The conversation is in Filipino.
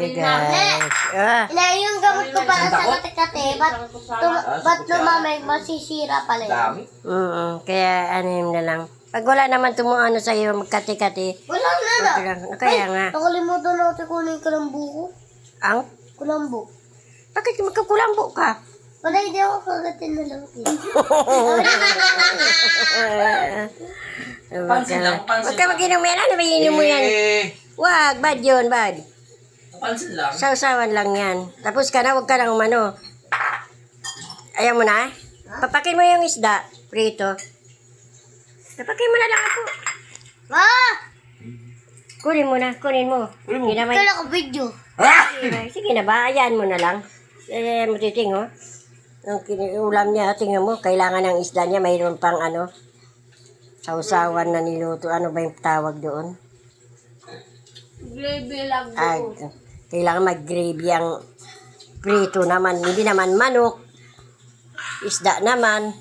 Sorry guys. Yung gamot ko para sa kate-kate, ba't lumamay, masisira pala yun. Kaya ano yun na lang. Pag wala naman ano sa'yo, magkati-kati. Wala na. Kaya nga. Nakalimutan natin kunin kalambu ko. Ang? Kulambu. Bakit magkakulambo ka? Wala, hindi ako kagatin na lang. Pansin lang. Huwag ka mag-inom yan. Ano ba inom mo yan? Wag, bad yun, bad. Pansin lang. Sausawan lang yan. Tapos ka na, huwag ka nang umano. Ayaw mo na? Papakin mo yung isda, prito. Papakin mo na lang ako. Kunin mo na, kunin mo. Kala ko video. Sige na ba, ayan mo na lang. Mo titing, oh. Yung ulam niya, tingnan mo, kailangan ng isda niya, mayroon pang ano, sausawan na niluto. Ano ba yung tawag doon? Gravy lang Kailangan mag-gravy ang prito naman. Hindi naman manok. Isda naman.